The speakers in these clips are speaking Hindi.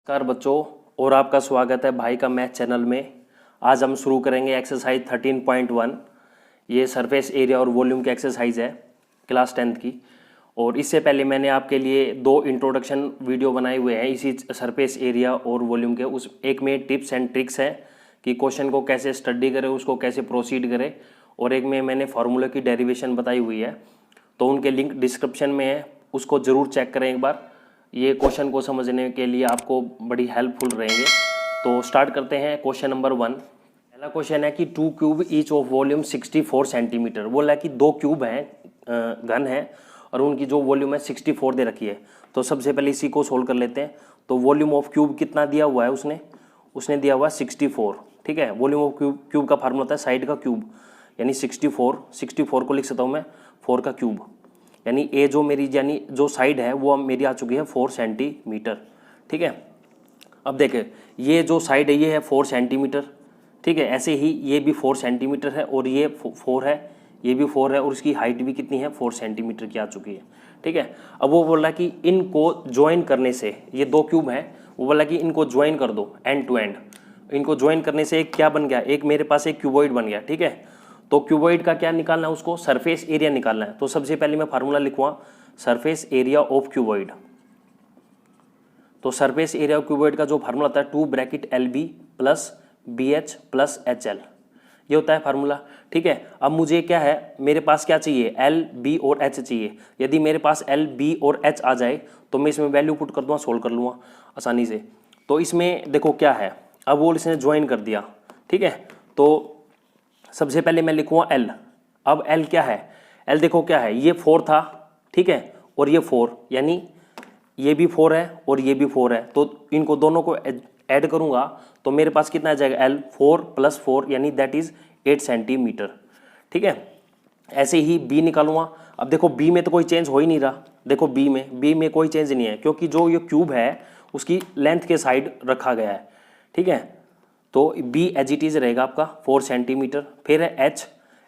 नमस्कार बच्चों, और आपका स्वागत है भाई का मैथ चैनल में। आज हम शुरू करेंगे एक्सरसाइज 13.1। ये सरफेस एरिया और वॉल्यूम की एक्सरसाइज है क्लास 10th की। और इससे पहले मैंने आपके लिए 2 इंट्रोडक्शन वीडियो बनाए हुए हैं इसी सरफेस एरिया और वॉल्यूम के। उस एक में टिप्स एंड ट्रिक्स है कि क्वेश्चन को कैसे स्टडी करें, उसको कैसे प्रोसीड करें, और एक में मैंने फार्मूला की डेरिवेशन बताई हुई है। तो उनके लिंक डिस्क्रिप्शन में है, उसको ज़रूर चेक करें एक बार। ये क्वेश्चन को समझने के लिए आपको बड़ी हेल्पफुल रहेंगे। तो स्टार्ट करते हैं क्वेश्चन नंबर 1। पहला क्वेश्चन है कि 2 cube each of volume 64 centimetre. बोला है कि 2 क्यूब हैं, घन है, और उनकी जो वॉल्यूम है 64 दे रखी है। तो सबसे पहले इसी को सोल्व कर लेते हैं। तो वॉल्यूम ऑफ क्यूब कितना दिया हुआ है उसने दिया हुआ है 64। ठीक है, वॉल्यूम ऑफ क्यूब का फार्मूला होता है साइड का क्यूब, यानी 64 को लिख सकता हूँ मैं 4 का क्यूब, यानी ए जो मेरी यानी जो साइड है वो मेरी आ चुकी है 4 सेंटीमीटर। ठीक है, अब देखें ये जो साइड है ये है 4 सेंटीमीटर। ठीक है, ऐसे ही ये भी 4 सेंटीमीटर है, और ये 4 है, ये भी 4 है, और इसकी हाइट भी कितनी है 4 सेंटीमीटर की आ चुकी है। ठीक है, अब वो बोला कि इनको ज्वाइन करने से, ये 2 क्यूब हैं, वो बोला कि इनको ज्वाइन कर दो एंड टू एंड। इनको ज्वाइन करने से एक क्या बन गया, एक मेरे पास एक क्यूबॉइड बन गया। ठीक है, तो क्यूबॉइड का क्या निकालना है, उसको सरफेस एरिया निकालना है। तो सबसे पहले मैं फार्मूला लिखूंगा सरफेस एरिया ऑफ क्यूबॉइड। तो सरफेस एरिया ऑफ क्यूबॉइड का जो फार्मूला होता है 2 bracket LB plus BH plus HL, ये होता है फार्मूला। ठीक है, अब मुझे क्या है, मेरे पास क्या चाहिए, L, B और H चाहिए। यदि मेरे पास L, B और H आ जाए तो मैं इसमें वैल्यू पुट कर दूंगा, सोल्व कर लूँगा आसानी से। तो इसमें देखो क्या है, अब वो इसने ज्वाइन कर दिया। ठीक है, तो सबसे पहले मैं लिखूंगा L। अब L क्या है, L देखो क्या है, ये 4 था। ठीक है, और ये 4, यानी ये भी 4 है और ये भी 4 है। तो इनको दोनों को ऐड करूंगा तो मेरे पास कितना आ जाएगा, L 4 + 4 यानी दैट इज 8 सेंटीमीटर। ठीक है, ऐसे ही B निकालूंगा। अब देखो B में तो कोई चेंज हो ही नहीं रहा। देखो B में कोई चेंज नहीं है, क्योंकि जो ये क्यूब है उसकी लेंथ के साइड रखा गया है। ठीक है, तो B एज इट इज रहेगा आपका 4 सेंटीमीटर। फिर है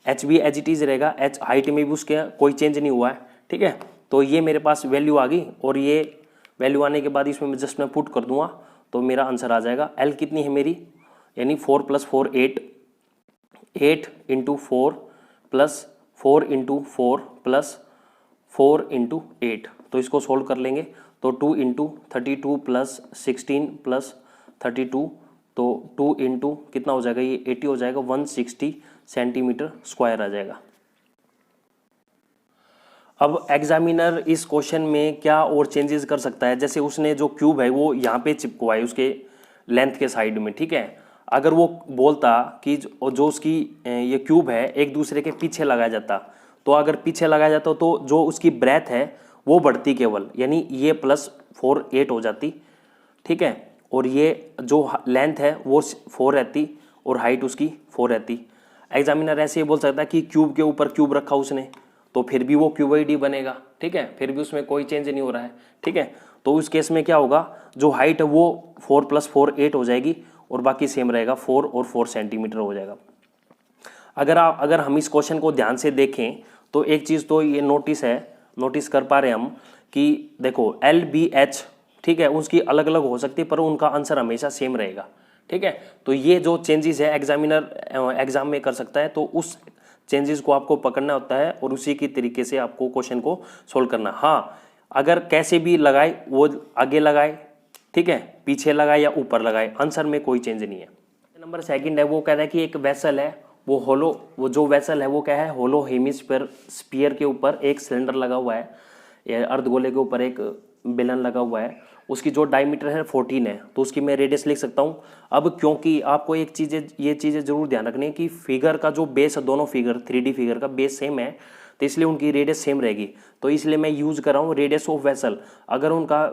H भी एज इट इज रहेगा, H हाइट में भी उसके कोई चेंज नहीं हुआ है। ठीक है, तो ये मेरे पास वैल्यू आ गई, और ये वैल्यू आने के बाद इसमें जस्ट मैं पुट कर दूंगा तो मेरा आंसर आ जाएगा। L कितनी है मेरी, यानी 4 + 4 8, 8 × 4 + 4 × 4 + 4 × 8। तो इसको सोल्व कर लेंगे तो 2 × 32 + 16 + 32, तो 2 × कितना हो जाएगा, ये 80 हो जाएगा, 160 सेंटीमीटर स्क्वायर आ जाएगा। अब एग्जामिनर इस क्वेश्चन में क्या और चेंजेस कर सकता है, जैसे उसने जो क्यूब है वो यहाँ पे चिपकवा है उसके लेंथ के साइड में। ठीक है, अगर वो बोलता कि जो उसकी ये क्यूब है एक दूसरे के पीछे लगाया जाता, तो अगर पीछे लगाया जाता तो जो उसकी ब्रेथ है वो बढ़ती केवल, यानी ये +4 8 हो जाती। ठीक है, और ये जो लेंथ है वो 4 रहती और हाइट उसकी 4 रहती। एग्जामिनर ऐसे ही बोल सकता है कि क्यूब के ऊपर क्यूब रखा उसने, तो फिर भी वो क्यूबॉइड ही बनेगा। ठीक है, फिर भी उसमें कोई चेंज नहीं हो रहा है। ठीक है, तो उस केस में क्या होगा, जो हाइट है वो 4 + 4 8 हो जाएगी, और बाकी सेम रहेगा 4 और 4 सेंटीमीटर हो जाएगा। अगर हम इस क्वेश्चन को ध्यान से देखें तो एक चीज़ तो ये नोटिस कर पा रहे हैं हम कि देखो L, B, H, ठीक है, उसकी अलग अलग हो सकती है पर उनका आंसर हमेशा सेम रहेगा। ठीक है, तो ये जो चेंजेस है एग्जामिनर एग्जाम में कर सकता है, तो उस चेंजेस को आपको पकड़ना होता है और उसी की तरीके से आपको क्वेश्चन को सोल्व करना। हाँ, अगर कैसे भी लगाए, वो आगे लगाए, ठीक है, पीछे लगाए या ऊपर लगाए, आंसर में कोई चेंज नहीं है। नंबर 2 है, वो कह रहा है कि एक वेसल है, वो जो वेसल है वो क्या है, होलो हेमिस्फीयर स्फीयर के ऊपर एक सिलेंडर लगा हुआ है, या अर्धगोले के ऊपर एक बेलन लगा हुआ है, उसकी जो डायमीटर है 14 है, तो उसकी मैं रेडियस लिख सकता हूँ। अब क्योंकि आपको ये चीज़ें जरूर ध्यान रखनी है कि फिगर का जो बेस है, दोनों फिगर 3D फिगर का बेस सेम है, तो इसलिए उनकी रेडियस सेम रहेगी। तो इसलिए मैं यूज़ कर रहा हूँ रेडियस ऑफ वेसल। अगर उनका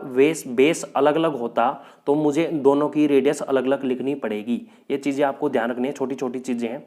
बेस अलग अलग होता तो मुझे दोनों की रेडियस अलग अलग लिखनी पड़ेगी। ये चीज़ें आपको ध्यान रखनी है, छोटी छोटी चीज़ें हैं,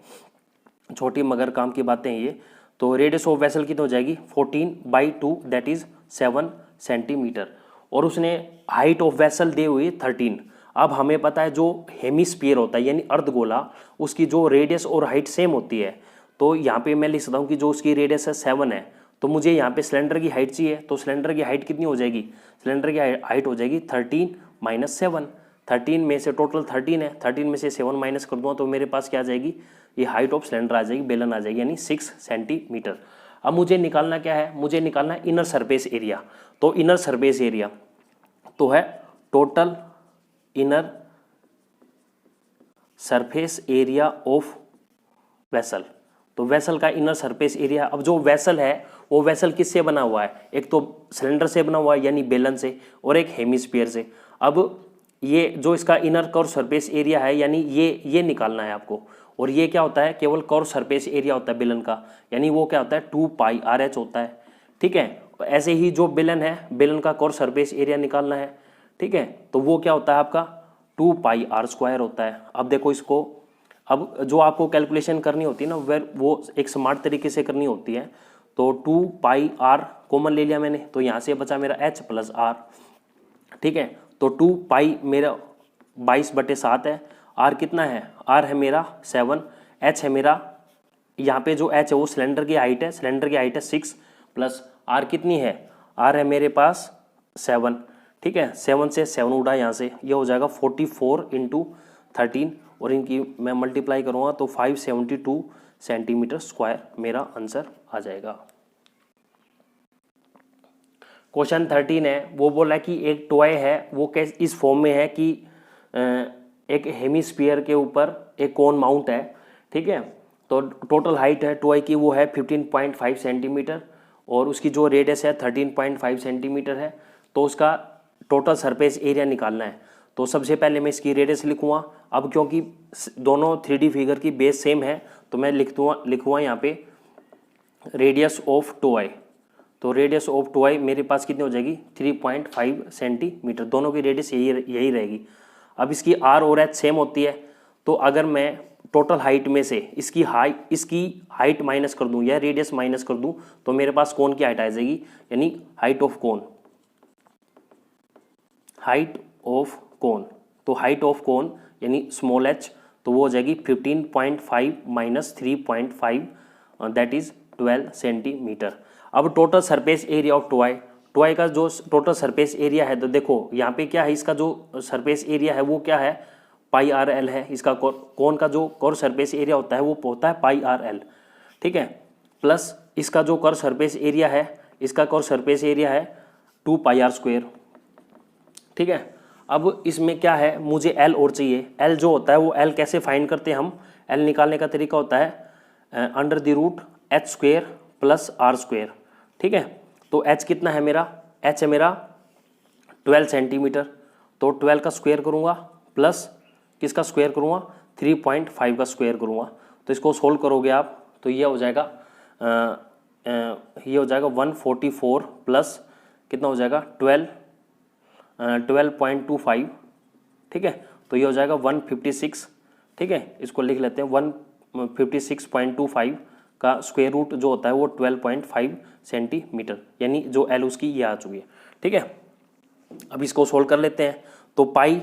छोटी मगर काम की बातें हैं ये। तो रेडियस ऑफ वेसल कितनी हो जाएगी, 14/2 दैट इज 7 सेंटीमीटर, और उसने हाइट ऑफ वेसल दे हुई 13। अब हमें पता है जो हेमिस्फीयर होता है यानी अर्धगोला, उसकी जो रेडियस और हाइट सेम होती है। तो यहाँ पे मैं लिख सकता हूँ कि जो उसकी रेडियस है 7 है, तो मुझे यहाँ पे सिलेंडर की हाइट चाहिए, तो सिलेंडर की हाइट कितनी हो जाएगी, सिलेंडर की हाइट हो जाएगी 13 - 7, 13 में से टोटल 13 है, 13 में से 7 माइनस कर दूंगा तो मेरे पास क्या आ जाएगी, ये हाइट ऑफ सिलेंडर आ जाएगी, बेलन आ जाएगी, यानी 6 सेंटीमीटर। अब मुझे निकालना क्या है, मुझे निकालना है इनर सरफेस एरिया। तो इनर सरफेस एरिया तो है total inner surface area of vessel. तो वेसल का इनर सरफेस एरिया, अब जो वेसल है वो वेसल किससे बना हुआ है, एक तो सिलेंडर से बना हुआ है यानी बेलन से, और एक हेमिस्फीयर से। अब ये जो इसका इनर कर्व सरफेस एरिया है यानी ये निकालना है आपको, और ये क्या होता है, केवल कर्व सरफेस एरिया होता है बेलन का, यानी वो क्या होता है 2πRh होता है। ठीक है, ऐसे ही जो बेलन है, बेलन का कर्व सरफेस एरिया निकालना है। ठीक है, तो वो क्या होता है आपका 2πr² होता है। अब देखो इसको, अब जो आपको कैलकुलेशन करनी होती है ना वो एक स्मार्ट तरीके से करनी होती है। तो 2πr कॉमन ले लिया मैंने, तो यहाँ से बचा मेरा h + r। ठीक है, तो 2π मेरा 22/7 है, r कितना है, r है मेरा 7, h है मेरा, यहाँ पे जो h है वो सिलेंडर की हाइट है, सिलेंडर की हाइट है 6 प्लस r कितनी है, r है मेरे पास 7। ठीक है, 7 से 7 उड़ा यहाँ से, ये हो जाएगा 44 × 13, और इनकी मैं मल्टीप्लाई करूँगा तो 572 सेंटीमीटर स्क्वायर मेरा आंसर आ जाएगा। क्वेश्चन 13 है, वो बोला कि एक टॉय है, वो कैसे इस फॉर्म में है कि एक हेमिस्फीयर के ऊपर एक कोन माउंट है। ठीक है, तो टोटल हाइट है टॉय की वो है 15.5 सेंटीमीटर, और उसकी जो रेडियस है 13.5 सेंटीमीटर है। तो उसका टोटल सरफेस एरिया निकालना है। तो सबसे पहले मैं इसकी रेडियस लिखूँगा। अब क्योंकि दोनों 3D फिगर की बेस सेम है तो मैं लिखूँगा यहाँ पे रेडियस ऑफ टॉय। तो रेडियस ऑफ टॉय मेरे पास कितनी हो जाएगी 3.5 सेंटीमीटर, दोनों की रेडियस यही रहेगी। अब इसकी r और h सेम होती है, तो अगर मैं टोटल हाइट में से इसकी हाइट माइनस कर दूं या रेडियस माइनस कर दूं तो मेरे पास कोन की हाइट आ जाएगी, यानी हाइट ऑफ कोन। तो हाइट ऑफ कोन यानी स्मॉल h, तो वो हो जाएगी 15.5 माइनस 3.5 दैट इज 12 सेंटीमीटर। अब total surface area of toy का जो टोटल सरफेस एरिया है, तो देखो यहाँ पे क्या है, इसका जो सरफेस एरिया है वो क्या है πRl है। इसका कोन का जो कर्व सरफेस एरिया होता है वो होता है πRl। ठीक है, प्लस इसका जो कर्व सरफेस एरिया है, इसका कर्व सरफेस एरिया है 2πr²। ठीक है, अब इसमें क्या है, मुझे L और चाहिए। L जो होता है वो L कैसे फाइंड करते हैं हम, L निकालने का तरीका होता है √h² + r²। ठीक है, तो h कितना है मेरा, h है मेरा 12 सेंटीमीटर, तो 12 का स्क्वायर करूँगा प्लस किसका स्क्वायर करूँगा 3.5 का स्क्वायर करूँगा। तो इसको सोल्व करोगे आप तो ये हो जाएगा 144 प्लस कितना हो जाएगा 12.25। ठीक है, तो ये हो जाएगा 156। ठीक है, इसको लिख लेते हैं 156.25 का स्क्वायर रूट जो होता है वो 12.5 सेंटीमीटर, यानी जो L उसकी ये आ चुकी है। ठीक है, अब इसको सोल्व कर लेते हैं। तो पाई,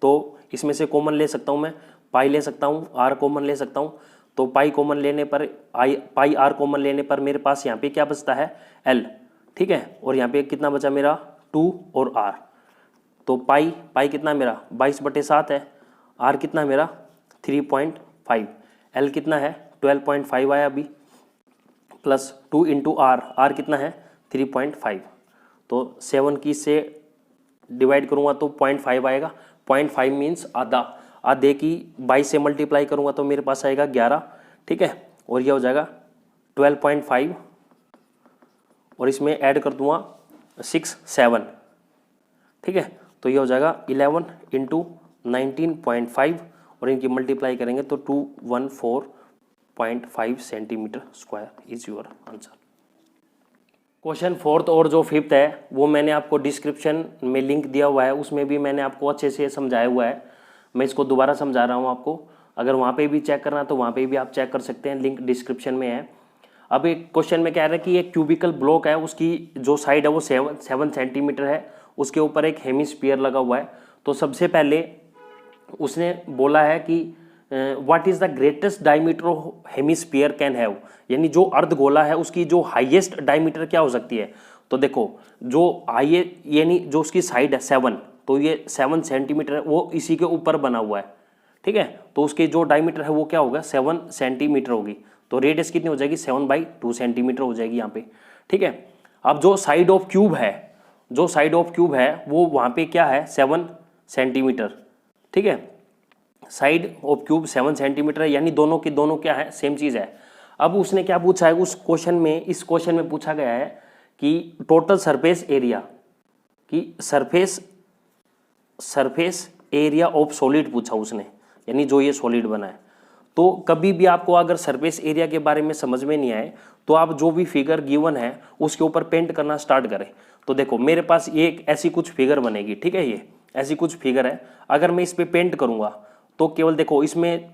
तो इसमें से कॉमन ले सकता हूँ मैं, पाई ले सकता हूँ, r कॉमन ले सकता हूँ। तो पाई कॉमन लेने पर पाई r कॉमन लेने पर मेरे पास यहाँ पे क्या बचता है L। ठीक है, और यहाँ पे कितना बचा मेरा 2 और r। तो पाई कितना मेरा 22/7 है, r कितना मेरा 3.5, L कितना है 12.5 आया अभी, प्लस 2 × r कितना है 3.5। तो 7 की से डिवाइड करूँगा तो 0.5 आएगा। 0.5 मीन्स आधे की 22 से मल्टीप्लाई करूँगा तो मेरे पास आएगा 11। ठीक है, और ये हो जाएगा 12.5, और इसमें ऐड कर दूँगा 6 7। ठीक है, तो ये हो जाएगा 11 × 19.5, और इनकी मल्टीप्लाई करेंगे तो 214.5 centimetre square is your answer. Question 4th और जो 5th है वो मैंने आपको डिस्क्रिप्शन में लिंक दिया हुआ है, उसमें भी मैंने आपको अच्छे से समझाया हुआ है। मैं इसको दोबारा समझा रहा हूँ आपको, अगर वहाँ पे भी चेक करना तो वहाँ पे भी आप चेक कर सकते हैं, लिंक डिस्क्रिप्शन में है। अब एक क्वेश्चन में कह रहा है कि एक क्यूबिकल ब्लॉक है, उसकी जो साइड है वो 7 सेंटीमीटर है, उसके ऊपर एक हेमिस्फीयर लगा हुआ है। तो सबसे पहले उसने बोला है कि what is the greatest diameter of hemisphere can have, यानी जो अर्धगोला है उसकी जो हाईएस्ट डायमीटर क्या हो सकती है। तो देखो जो यानी जो उसकी साइड है 7, तो ये 7 सेंटीमीटर है, वो इसी के ऊपर बना हुआ है, ठीक है। तो उसके जो डायमीटर है वो क्या होगा, 7 सेंटीमीटर होगी। तो रेडियस कितनी हो जाएगी, 7/2 सेंटीमीटर हो जाएगी यहाँ पे, ठीक है। अब जो साइड ऑफ क्यूब है, जो साइड ऑफ क्यूब है वो वहाँ पे क्या है, 7 सेंटीमीटर, ठीक है। साइड ऑफ क्यूब 7 सेंटीमीटर है, यानी दोनों की दोनों क्या है, सेम चीज़ है। अब उसने क्या पूछा है उस क्वेश्चन में, इस क्वेश्चन में पूछा गया है कि टोटल सरफेस एरिया, कि सरफेस एरिया ऑफ सॉलिड पूछा उसने, यानी जो ये सॉलिड बना है। तो कभी भी आपको अगर सरफेस एरिया के बारे में समझ में नहीं आए तो आप जो भी फिगर गिवन है उसके ऊपर पेंट करना स्टार्ट करें। तो देखो मेरे पास ये एक ऐसी कुछ फिगर बनेगी, ठीक है, ये ऐसी कुछ फिगर है। अगर मैं इस पे पेंट करूंगा तो केवल देखो इसमें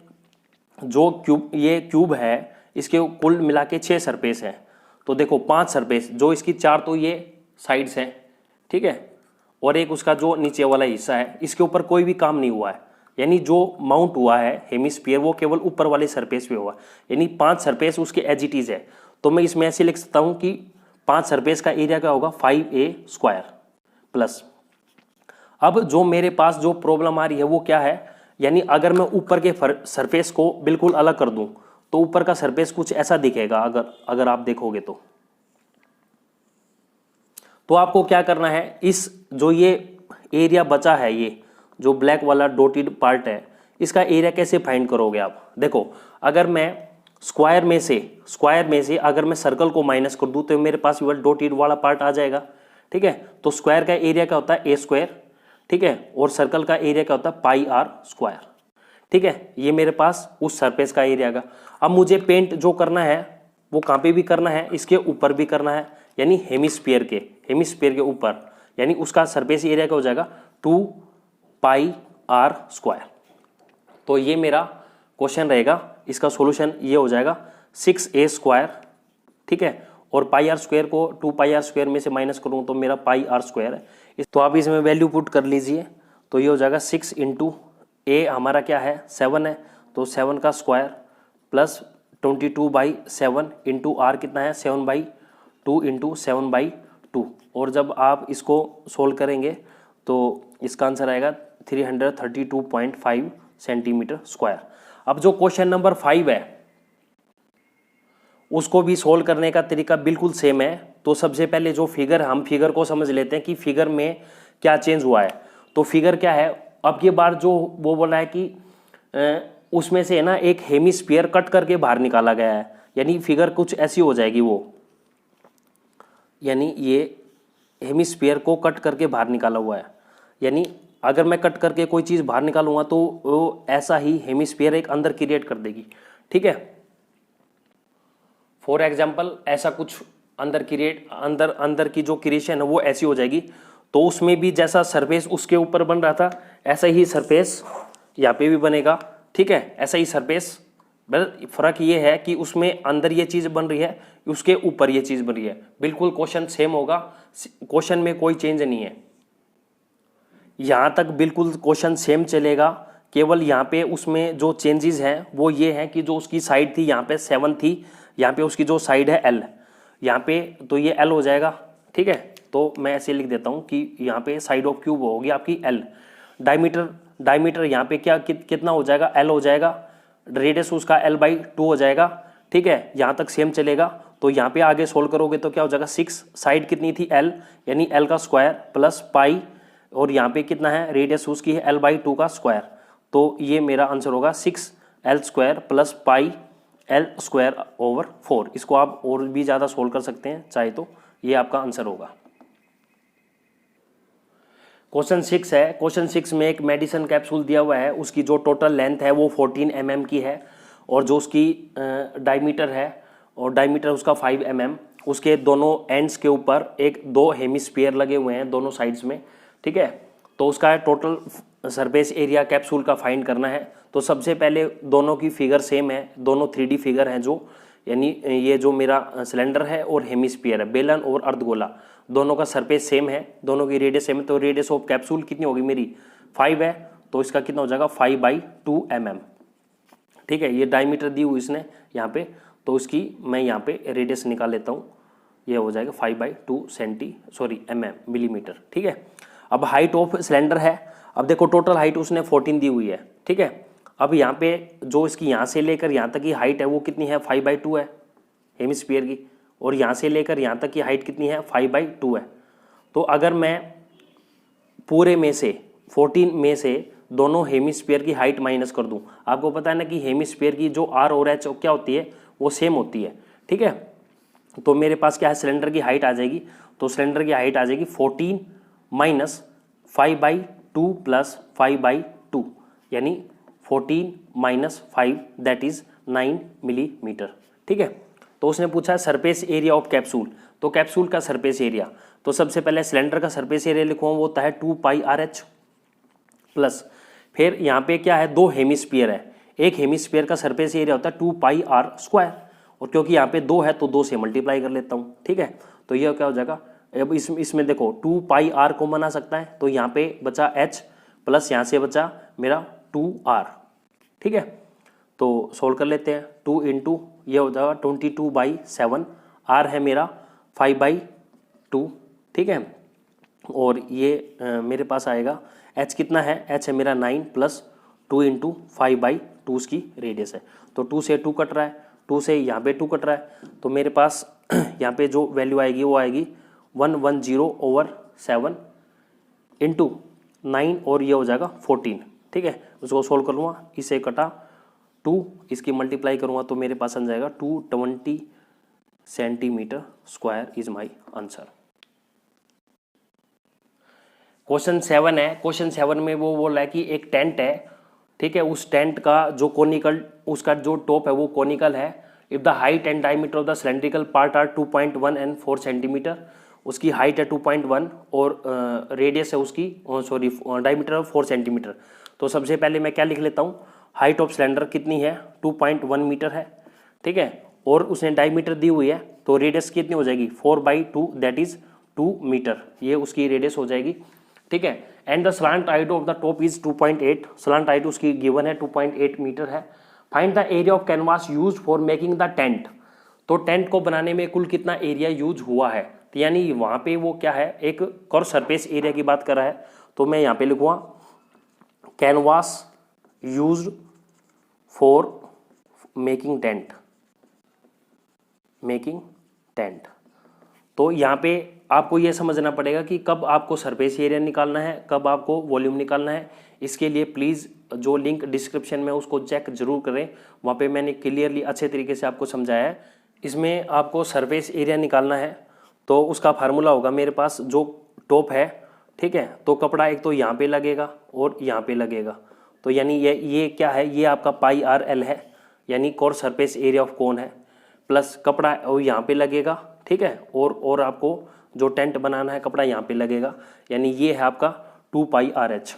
जो क्यूब, ये क्यूब है, इसके कुल मिला के 6 सरफेस है। तो देखो 5 सरफेस, जो इसकी 4 तो ये साइड्स हैं, ठीक है, और एक उसका जो नीचे वाला हिस्सा है, इसके ऊपर कोई भी काम नहीं हुआ है, यानी जो माउंट हुआ है हेमिस्फीयर वो केवल ऊपर वाले सरफेस पे हुआ, यानी 5 सरफेस उसके एज इट इज है। तो मैं इसमें ऐसे लिख सकता हूँ कि 5 सरफेस का एरिया क्या होगा, 5a² प्लस। अब जो मेरे पास जो प्रॉब्लम आ रही है वो क्या है, यानी अगर मैं ऊपर के सरफेस को बिल्कुल अलग कर दूं तो ऊपर का सरफेस कुछ ऐसा दिखेगा। अगर आप देखोगे तो आपको क्या करना है, इस जो ये एरिया बचा है, ये जो ब्लैक वाला डॉटेड पार्ट है, इसका एरिया कैसे फाइंड करोगे आप। देखो अगर मैं स्क्वायर में से अगर मैं सर्कल को माइनस कर दूं तो मेरे पास वो डॉटेड वाला पार्ट आ जाएगा, ठीक है। तो स्क्वायर का एरिया क्या होता है, a², ठीक है, और सर्कल का एरिया क्या होता है, πr², ठीक है। ये मेरे पास उस सरफेस का एरिया का। अब मुझे पेंट जो करना है वो कहाँ पे भी करना है, इसके ऊपर भी करना है, यानी हेमिस्फीयर के ऊपर, यानी उसका सरफेस एरिया क्या हो जाएगा, 2πr²। तो ये मेरा क्वेश्चन रहेगा, इसका सॉल्यूशन ये हो जाएगा 6a², ठीक है, और πr² को 2πr² में से माइनस करूँ तो मेरा πr² है। तो आप इसमें वैल्यू पुट कर लीजिए, तो ये हो जाएगा 6 इंटू a हमारा क्या है, 7 है, तो 7 का स्क्वायर प्लस 22/7 इंटू r कितना है, 7/2 इंटू 7/2। और जब आप इसको सोल्व करेंगे तो इसका आंसर आएगा 332.5 सेंटीमीटर स्क्वायर। अब जो क्वेश्चन नंबर 5 है उसको भी सोल्व करने का तरीका बिल्कुल सेम है। तो सबसे पहले जो फिगर, हम फिगर को समझ लेते हैं कि फिगर में क्या चेंज हुआ है। तो फिगर क्या है, अब ये बार जो वो बोला है कि उसमें से है ना एक हेमिस्फीयर कट करके बाहर निकाला गया है, यानी फिगर कुछ ऐसी हो जाएगी वो, यानी ये हेमिस्फीयर को कट करके बाहर निकाला हुआ है, यानी अगर मैं कट करके कोई चीज़ बाहर निकालूंगा तो वो ऐसा ही हेमिस्फीयर एक अंदर क्रिएट कर देगी, ठीक है। फॉर एग्जाम्पल ऐसा कुछ अंदर की जो क्रिएशन है वो ऐसी हो जाएगी। तो उसमें भी जैसा सरफेस उसके ऊपर बन रहा था ऐसा ही सरफेस यहाँ पे भी बनेगा, ठीक है, ऐसा ही सरफेस। बस फर्क ये है कि उसमें अंदर ये चीज़ बन रही है, उसके ऊपर ये चीज़ बन रही है। बिल्कुल क्वेश्चन सेम होगा, क्वेश्चन में कोई चेंज नहीं है, यहाँ तक बिल्कुल क्वेश्चन सेम चलेगा। केवल यहाँ पे उसमें जो चेंजेस हैं वो ये हैं कि जो उसकी साइड थी यहाँ पे 7 थी, यहाँ पे उसकी जो साइड है L, यहाँ पे तो ये L हो जाएगा, ठीक है। तो मैं ऐसे लिख देता हूँ कि यहाँ पे साइड ऑफ क्यूब होगी आपकी L। डायमीटर यहाँ पे क्या कितना हो जाएगा, L हो जाएगा, रेडियस उसका L/2 हो जाएगा, ठीक है। यहाँ तक सेम चलेगा। तो यहाँ पे आगे सोल्व करोगे तो क्या हो जाएगा, 6, साइड कितनी थी L, यानी L का स्क्वायर प्लस पाई, और यहाँ पे कितना है, रेडियस उसकी है L/2 का स्क्वायर। तो ये मेरा आंसर होगा 6L² प्लस पाई L²/4। इसको आप और भी ज़्यादा सोल्व कर सकते हैं चाहे तो, ये आपका आंसर होगा। क्वेश्चन 6 है। क्वेश्चन 6 में एक मेडिसिन कैप्सूल दिया हुआ है, उसकी जो टोटल लेंथ है वो 14 mm की है, और जो उसकी डायमीटर है, और डायमीटर उसका 5 mm। उसके दोनों एंड्स के ऊपर 2 हेमिस्फीयर लगे हुए हैं दोनों साइड्स में, ठीक है। तो उसका टोटल सरफेस एरिया कैप्सूल का फाइंड करना है। तो सबसे पहले दोनों की फिगर सेम है, दोनों 3D फिगर हैं, जो यानी ये जो मेरा सिलेंडर है और हेमिस्फीयर है, बेलन और अर्धगोला, दोनों का सरफेस सेम है, दोनों की रेडियस सेम है। तो रेडियस ऑफ कैप्सूल कितनी होगी मेरी, 5 है, तो इसका कितना हो जाएगा 5/2 mm, ठीक है। ये डायमीटर दी हुई इसने यहाँ पे, तो उसकी मैं यहाँ पे रेडियस निकाल लेता हूँ, ये हो जाएगा 5/2 मिलीमीटर, ठीक है। अब हाइट ऑफ सिलेंडर है, अब देखो टोटल हाइट उसने 14 दी हुई है, ठीक है। अब यहाँ पे जो इसकी यहाँ से लेकर यहाँ तक की हाइट है वो कितनी है, 5/2 है हेमिस्फीयर की, और यहाँ से लेकर यहाँ तक की हाइट कितनी है, 5/2 है। तो अगर मैं पूरे में से 14 में से दोनों हेमिस्फीयर की हाइट माइनस कर दूं, आपको पता है ना कि हेमिस्फीयर की जो आर और एच क्या होती है, वो सेम होती है, ठीक है। तो मेरे पास क्या है, सिलेंडर की हाइट आ जाएगी, तो सिलेंडर की हाइट आ जाएगी 14 माइनस 5/2 प्लस 5/2, यानी 14 माइनस 5 दैट इज 9 मिलीमीटर, ठीक है। तो उसने पूछा सरफेस एरिया ऑफ कैप्सूल, तो कैप्सूल का सरफेस एरिया, तो सबसे पहले सिलेंडर का सरफेस एरिया लिखूँ, वो होता है 2πRH प्लस, फिर यहाँ पे क्या है, दो हेमिस्फीयर है, एक हेमिस्फीयर का सरफेस एरिया होता है 2πr², और क्योंकि यहाँ पे 2 है तो 2 से मल्टीप्लाई कर लेता हूँ, ठीक है। तो यह क्या हो जाएगा, अब इसमें देखो 2πr को बना सकता है, तो यहाँ पे बचा h प्लस यहाँ से बचा मेरा 2r, ठीक है। तो सोल्व कर लेते हैं, 2 इंटू ये हो जाएगा 22/7, r है मेरा 5/2, ठीक है। और ये मेरे पास आएगा h कितना है, h है मेरा 9 प्लस 2 इंटू 5/2 उसकी रेडियस है, तो 2 से 2 कट रहा है, 2 से यहाँ पे 2 कट रहा है, तो मेरे पास यहाँ पे जो वैल्यू आएगी वो आएगी 110/7 इंटू 9 और ये हो जाएगा 14, ठीक है। उसको सोल्व कर लूँगा, इसे कटा 2, इसकी मल्टीप्लाई करूँगा तो मेरे पास आ जाएगा 220 centimetre square is my answer. Question 7 है, क्वेश्चन 7 में वो बोल रहा है कि एक टेंट है, ठीक है, उस टेंट का जो कोनिकल, उसका जो टॉप है वो कोनिकल है, if the height and diameter of the cylindrical part are 2.1 and 4 centimetre, उसकी हाइट है 2.1 और रेडियस है उसकी, सॉरी डायमीटर 4 सेंटीमीटर। तो सबसे पहले मैं क्या लिख लेता हूँ, हाइट ऑफ सिलेंडर कितनी है, 2.1 मीटर है, ठीक है, और उसने डायमीटर दी हुई है, तो रेडियस कितनी हो जाएगी, 4/2 दैट इज 2 मीटर, ये उसकी रेडियस हो जाएगी, ठीक है। And the slant height of the top is 2.8, slant height उसकी गिवन है 2.8 मीटर है। Find the area of canvas use for making the tent, तो टेंट को बनाने में कुल कितना एरिया यूज हुआ है, तो यानी वहाँ पे वो क्या है, एक कर्व सरफेस एरिया की बात कर रहा है, तो मैं यहाँ पे लिखूँगा canvas used for making tent. तो यहाँ पे आपको ये समझना पड़ेगा कि कब आपको सरफेस एरिया निकालना है, कब आपको वॉल्यूम निकालना है। इसके लिए प्लीज़ जो लिंक डिस्क्रिप्शन में उसको चेक जरूर करें, वहाँ पे मैंने क्लियरली अच्छे तरीके से आपको समझाया है। इसमें आपको सरफेस एरिया निकालना है, तो उसका फार्मूला होगा मेरे पास, जो टॉप है, ठीक है, तो कपड़ा एक तो यहाँ पे लगेगा और यहाँ पे लगेगा, तो यानी ये क्या है, ये आपका πRL है, यानी core surface area of cone है, प्लस कपड़ा और यहाँ पे लगेगा, ठीक है, और आपको जो टेंट बनाना है कपड़ा यहाँ पे लगेगा, यानी ये है आपका 2πRH,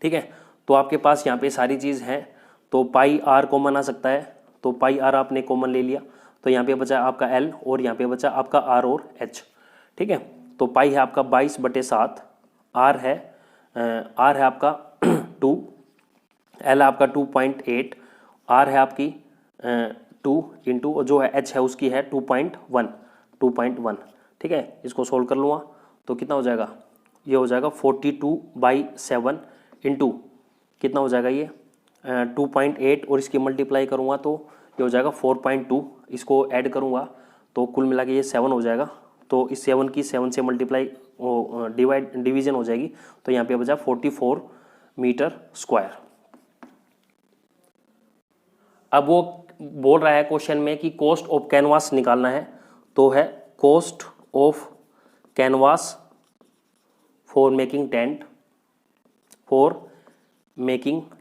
ठीक है। तो आपके पास यहाँ पे सारी चीज़ है, तो πR कॉमन आ सकता है, तो πR आपने कॉमन ले लिया, तो यहाँ पे बचा आपका L और यहाँ पे बचा आपका R और H, ठीक है। तो पाई है आपका 22/7, R है आपका 2, L आपका 2.8, R है आपकी 2 इंटू जो है H है उसकी है 2.1, ठीक है। इसको सोल्व कर लूँगा तो कितना हो जाएगा, ये हो जाएगा 42/7 इंटू कितना हो जाएगा ये 2.8 और इसकी मल्टीप्लाई करूँगा तो ये हो जाएगा 4.2, इसको ऐड करूँगा तो कुल मिला के ये 7 हो जाएगा। तो इस 7 की 7 से मल्टीप्लाई डिवीजन हो जाएगी, तो यहाँ पे बचा 44 मीटर स्क्वायर। अब वो बोल रहा है क्वेश्चन में कि कॉस्ट ऑफ कैनवास निकालना है, तो है cost of canvas for making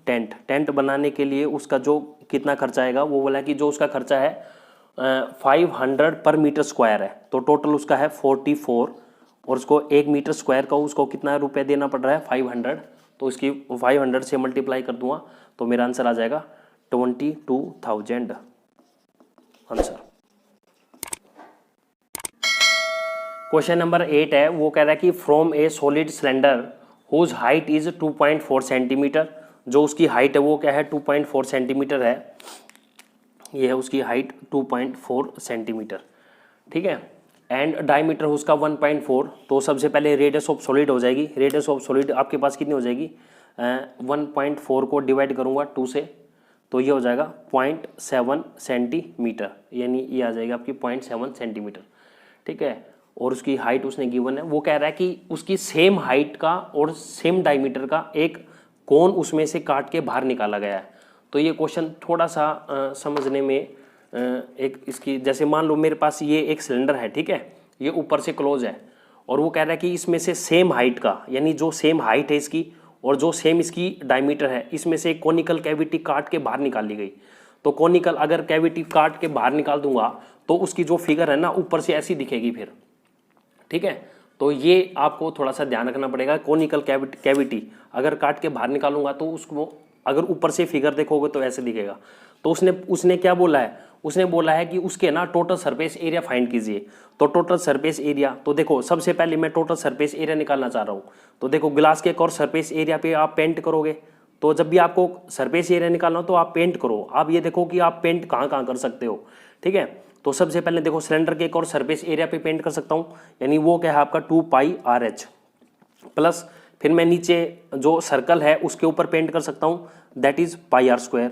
tent बनाने के लिए उसका जो कितना खर्चा आएगा, वो बोला कि जो उसका खर्चा है 500 पर मीटर स्क्वायर है, तो टोटल उसका है 44 और उसको 1 मीटर स्क्वायर का उसको कितना रुपए देना पड़ रहा है 500, तो इसकी 500 से मल्टीप्लाई कर दूंगा तो मेरा आंसर आ जाएगा 22,000 आंसर। क्वेश्चन नंबर 8 है, वो कह रहा है कि from a solid cylinder whose height is 2.4 centimetre, जो उसकी हाइट है वो क्या है 2.4 सेंटीमीटर है, ये है उसकी हाइट 2.4 सेंटीमीटर, ठीक है। एंड डायमीटर उसका 1.4। तो सबसे पहले रेडियस ऑफ सॉलिड हो जाएगी। रेडियस ऑफ सॉलिड आपके पास कितनी हो जाएगी, 1.4 को डिवाइड करूँगा 2 से, तो ये हो जाएगा 0.7 सेंटीमीटर, यानी ये आ जाएगा आपकी 0.7 सेंटीमीटर। ठीक है, और उसकी हाइट उसने गिवन है। वो कह रहा है कि उसकी सेम हाइट का और सेम डायमीटर का एक कोन उसमें से काट के बाहर निकाला गया है। तो ये क्वेश्चन थोड़ा सा समझने में एक इसकी, जैसे मान लो मेरे पास ये एक सिलेंडर है, ठीक है, ये ऊपर से क्लोज है, और वो कह रहा है कि इसमें से सेम हाइट का, यानी जो सेम हाइट है इसकी और जो सेम इसकी डायमीटर है, इसमें से एक कोनिकल कैविटी काट के बाहर निकाल ली गई। तो कोनिकल अगर कैविटी काट के बाहर निकाल दूंगा तो उसकी जो फिगर है ना ऊपर से ऐसी दिखेगी फिर। ठीक है, तो ये आपको थोड़ा सा ध्यान रखना पड़ेगा। कोनिकल कैविटी अगर काट के बाहर निकालूंगा तो उसको अगर ऊपर से फिगर देखोगे तो ऐसे दिखेगा। तो उसने क्या बोला है, उसने बोला है कि उसके ना टोटल सरफेस एरिया फाइंड कीजिए। तो टोटल सरफेस एरिया, तो देखो सबसे पहले मैं टोटल सरफेस एरिया निकालना चाह रहा हूँ। तो देखो ग्लास के एक और सरफेस एरिया पे आप पेंट करोगे, तो जब भी आपको सरफेस एरिया निकालना हो तो आप पेंट करो। आप ये देखो कि आप पेंट कहाँ कहाँ कर सकते हो। ठीक है, तो सबसे पहले देखो सिलेंडर के एक और सरफेस एरिया पे पेंट कर सकता हूँ, यानी वो क्या है आपका 2πRH प्लस, फिर मैं नीचे जो सर्कल है उसके ऊपर पेंट कर सकता हूँ, दैट इज πr²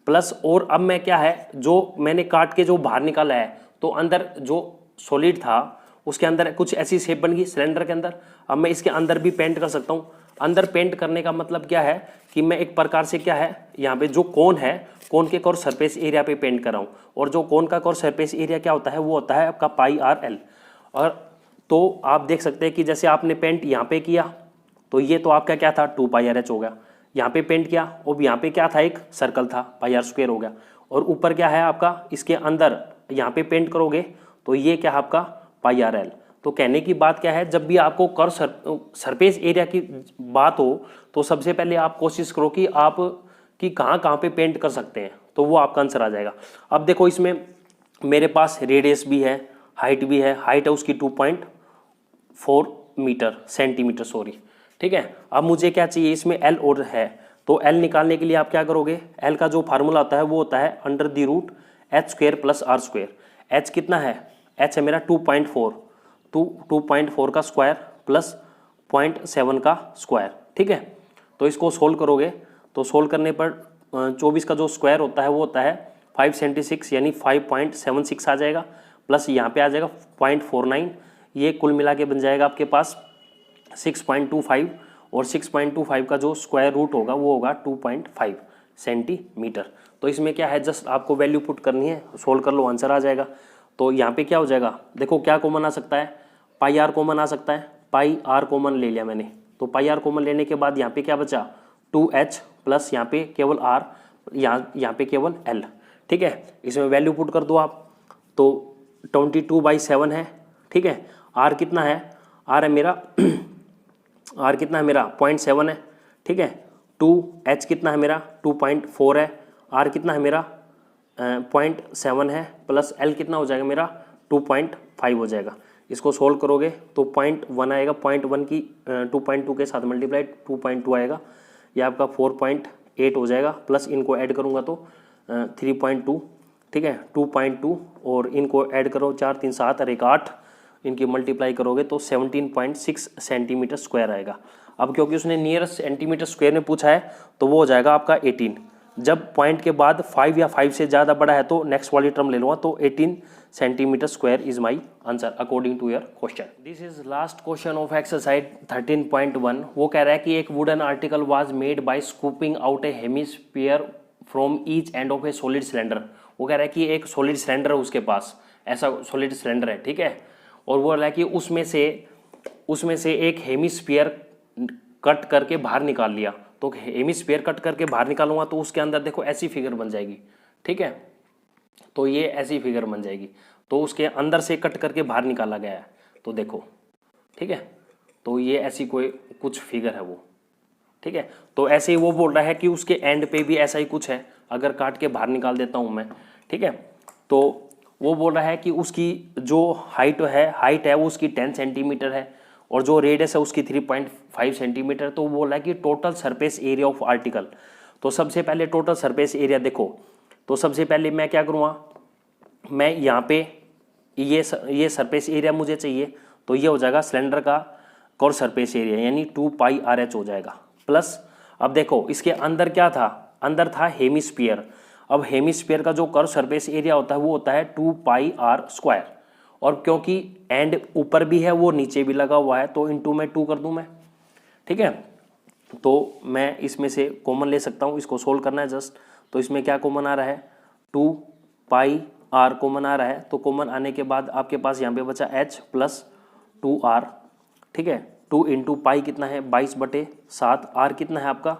प्लस। और अब मैं क्या है, जो मैंने काट के जो बाहर निकाला है, तो अंदर जो सॉलिड था उसके अंदर कुछ ऐसी शेप बन गई सिलेंडर के अंदर। अब मैं इसके अंदर भी पेंट कर सकता हूँ। अंदर पेंट करने का मतलब क्या है कि मैं एक प्रकार से क्या है, यहाँ पे जो कोन है, कोन के कोर सरफेस एरिया पे पेंट कर रहा हूँ। और जो कोन का कोर सरफेस एरिया क्या होता है, वो होता है आपका πRL। और तो आप देख सकते हैं कि जैसे आपने पेंट यहाँ पे किया तो ये तो आपका क्या था 2πRH हो गया। यहाँ पे पेंट किया और यहाँ पे क्या था, एक सर्कल था, πr² हो गया। और ऊपर क्या है आपका, इसके अंदर यहाँ पे पेंट करोगे तो ये क्या है आपका πRL। तो कहने की बात क्या है, जब भी आपको कर सरफेस एरिया की बात हो तो सबसे पहले आप कोशिश करो कि आप कि कहाँ कहाँ पे पेंट कर सकते हैं, तो वो आपका आंसर आ जाएगा। अब देखो इसमें मेरे पास रेडियस भी है, हाइट भी है। हाइट है उसकी 2.4 सेंटीमीटर सॉरी। ठीक है, अब मुझे क्या चाहिए, इसमें एल और है, तो एल निकालने के लिए आप क्या करोगे, एल का जो फार्मूला होता है वो होता है √h² + r²। h कितना है, h है मेरा 2.4, 2.4 का स्क्वायर प्लस 0.7 का स्क्वायर। ठीक है, तो इसको सोल्व करोगे तो सोल्व करने पर 24 का जो स्क्वायर होता है वो होता है 576, यानी 5.76 आ जाएगा, प्लस यहाँ पे आ जाएगा 0.49, ये कुल मिला के बन जाएगा आपके पास 6.25। और 6.25 का जो स्क्वायर रूट होगा वो होगा 2.5 सेंटीमीटर। तो इसमें क्या है, जस्ट आपको वैल्यू पुट करनी है, सोल्व कर लो, आंसर आ जाएगा। तो यहाँ पे क्या हो जाएगा, देखो क्या कॉमन आ सकता है, πr कॉमन आ सकता है, πr कॉमन ले लिया मैंने। तो πr कॉमन लेने के बाद यहाँ पे क्या बचा 2h प्लस यहाँ पे केवल r, यहाँ पे केवल l। ठीक है, इसमें वैल्यू पुट कर दो आप, तो 22/7 है। ठीक है, r कितना है, r है मेरा r कितना है मेरा 0.7 है। ठीक है, 2h कितना है मेरा 2.4 है, r कितना है मेरा 0.7 है, प्लस l कितना हो जाएगा मेरा 2.5 हो जाएगा। इसको सोल्व करोगे तो 0.1 आएगा, 0.1 की 2.2 के साथ मल्टीप्लाई 2.2 आएगा, यह आपका 4.8 हो जाएगा, प्लस इनको ऐड करूँगा तो 3.2। ठीक है, 2.2 और इनको ऐड करो 4 3 7 और 1 8, इनकी मल्टीप्लाई करोगे तो 17.6 सेंटीमीटर स्क्वायर आएगा। अब क्योंकि उसने नियरेस्ट सेंटीमीटर स्क्वायर में पूछा है तो वो हो जाएगा आपका 18। जब पॉइंट के बाद 5 या 5 से ज़्यादा बड़ा है तो नेक्स्ट वाली टर्म ले लूँगा, तो 18 centimetre square is my answer according to your question. This is last question of exercise 13.1। वो कह रहा है कि एक wooden article was made by scooping out a hemisphere from each end of a solid cylinder. वो कह रहा है कि एक सॉलिड सिलेंडर है उसके पास, ऐसा सॉलिड सिलेंडर है। ठीक है, और वो बोला है कि उसमें से एक हेमिस्फीयर कट करके बाहर निकाल लिया। तो हेमिस्फीयर कट करके बाहर निकालूंगा तो उसके अंदर देखो ऐसी फिगर बन जाएगी। ठीक है, तो ये ऐसी फिगर बन जाएगी, तो उसके अंदर से कट करके बाहर निकाला गया है, तो देखो। ठीक है, तो ये ऐसी कोई कुछ फिगर है वो। ठीक है, तो ऐसे ही वो बोल रहा है कि उसके एंड पे भी ऐसा ही कुछ है, अगर काट के बाहर निकाल देता हूँ मैं। ठीक है, तो वो बोल रहा है कि उसकी जो हाइट है वो उसकी 10 सेंटीमीटर है और जो रेडियस है उसकी 3.5 सेंटीमीटर। तो वो बोल रहा है कि total surface area of article. तो सबसे पहले टोटल सरफेस एरिया देखो, तो सबसे पहले मैं क्या करूँगा, मैं यहाँ पे ये सरफेस एरिया मुझे चाहिए, तो ये हो जाएगा सिलेंडर का कर्व सरफेस एरिया, यानी 2πRh हो जाएगा। प्लस अब देखो इसके अंदर क्या था, अंदर था हेमिस्फीयर। अब हेमिस्फीयर का जो कर्व सरफेस एरिया होता है वो होता है 2πr², और क्योंकि एंड ऊपर भी है वो नीचे भी लगा हुआ है, तो इनटू में 2 कर दूं मैं, ठीक है। तो मैं इसमें से कॉमन ले सकता हूँ, इसको सोल्व करना है जस्ट। तो इसमें क्या कॉमन आ रहा है, 2πr कॉमन आ रहा है, तो कॉमन आने के बाद आपके पास यहाँ पे बचा h प्लस 2r, ठीक है। 2 इंटू पाई कितना है 22/7, r कितना है आपका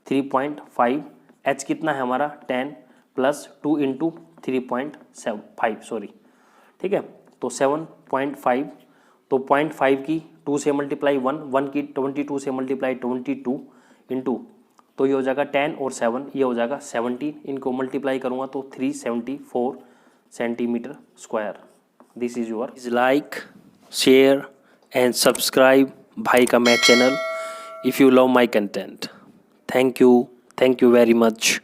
3.5, h कितना है हमारा 10 प्लस 2 इंटू 3.75 सॉरी, ठीक है। तो 7.5, तो 0.5 की 2 से मल्टीप्लाई 1 की 22 से मल्टीप्लाई 22 इंटू, तो ये हो जाएगा 10 और 7, ये हो जाएगा 17, इनको मल्टीप्लाई करूँगा तो 374 centimetre square. This is your like, share and subscribe भाई का math channel if you love my content. Thank you very much.